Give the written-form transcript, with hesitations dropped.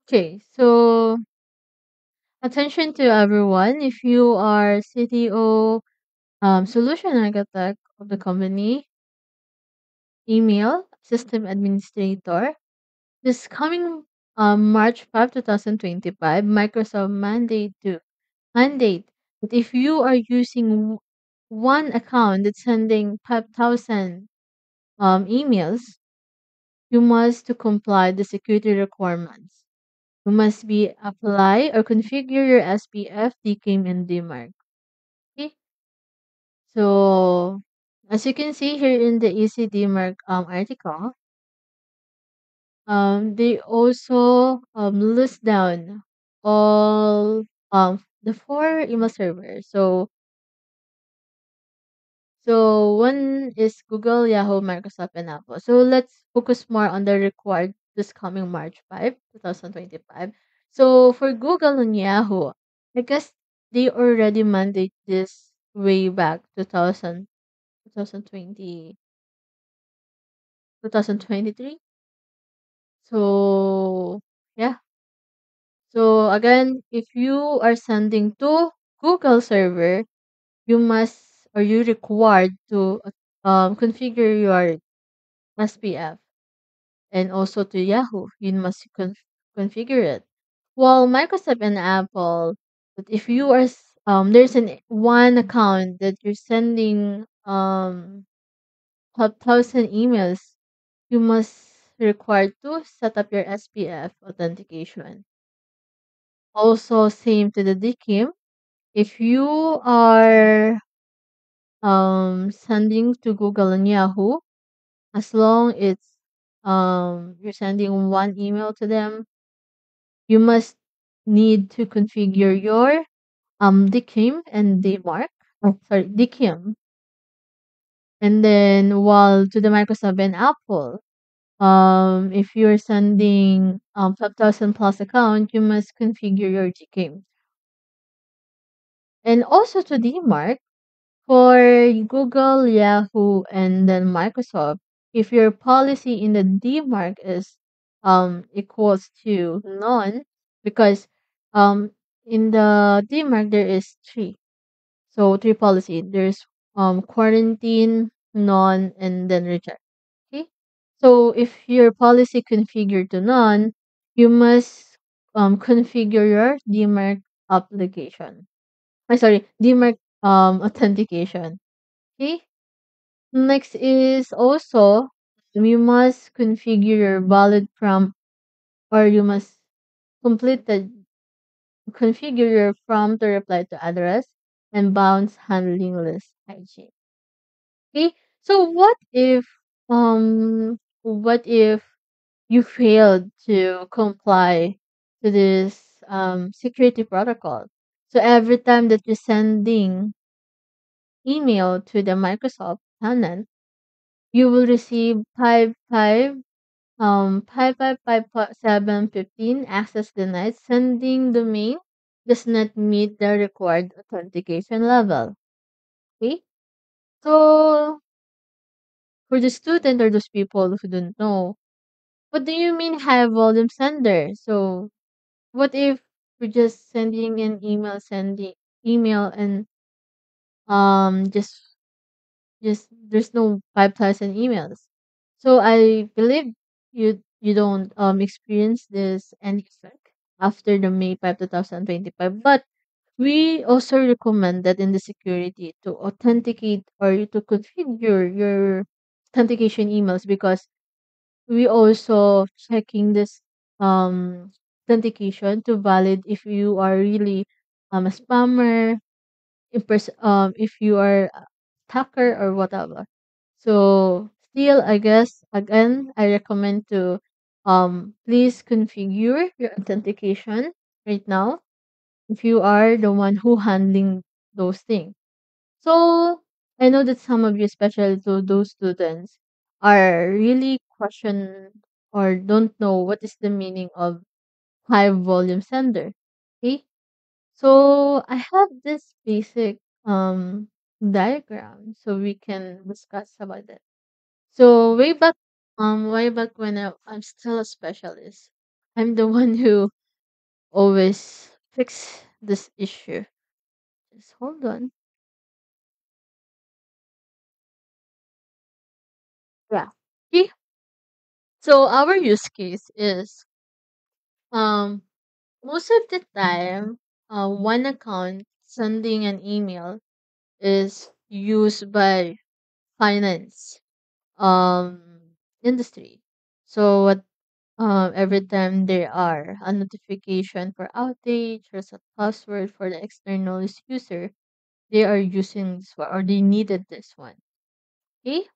Okay, so attention to everyone. If you are CTO, solution architect of the company, email system administrator, this coming March 5, 2025, Microsoft mandate that if you are using one account that's sending 5,000 emails, you must to comply the security requirements. You must be apply or configure your SPF, DKIM, and DMARC. Okay? So, as you can see here in the EC DMARC article, they also list down all the four email servers. So one is Google, Yahoo, Microsoft, and Apple. So let's focus more on the required this coming March 5, 2025. So for Google and Yahoo, I guess they already mandate this way back 2020, 2023. So yeah. So again, if you are sending to Google server, you must or you required to configure your SPF, and also to Yahoo, you must configure it. While Microsoft and Apple, that if you are there's an one account that you're sending 1,000 emails, you must require to set up your SPF authentication. Also, same to the DKIM. If you are sending to Google and Yahoo, as long it's you're sending one email to them, you must need to configure your DKIM and DMARC. Oh, sorry, DKIM. And then while to the Microsoft and Apple, if you're sending 5,000 plus account, you must configure your DKIM. And also to DMARC, for Google, Yahoo, and then Microsoft, if your policy in the DMARC is equals to none, because in the DMARC there is three. So three policy. There's quarantine, none, and then reject. Okay. So if your policy configured to none, you must configure your DMARC application. I sorry, DMARC authentication. Okay. Next is also you must configure your valid prompt, or you must complete the configure your prompt to reply to address and bounce handling list hygiene. Okay. So what if you failed to comply to this security protocol? So every time that you're sending email to the Microsoft tenant, you will receive 5555715 access denied, sending domain does not meet the required authentication level. Okay? So for the student or those people who don't know, what do you mean high volume sender? So what if we're just sending an email, sending email and just there's no 5,000 emails. So I believe you don't experience this any effect after the May 5, 2025. But we also recommend that in the security to authenticate or to configure your authentication emails, because we also checking this authentication to valid if you are really a spammer, if you are a hacker or whatever. So still, I guess again, I recommend to please configure your authentication right now if you are the one who handling those things. So I know that some of you, especially to those students, are really question or don't know what is the meaning of high volume sender. Okay, so I have this basic diagram so we can discuss about it. So way back when I'm still a specialist. I'm the one who always fix this issue. Just hold on. Yeah. Okay. So our use case is um most of the time one account sending an email is used by finance industry. So what every time there are a notification for outage or a password for the external user, they are using this one or they needed this one. Okay.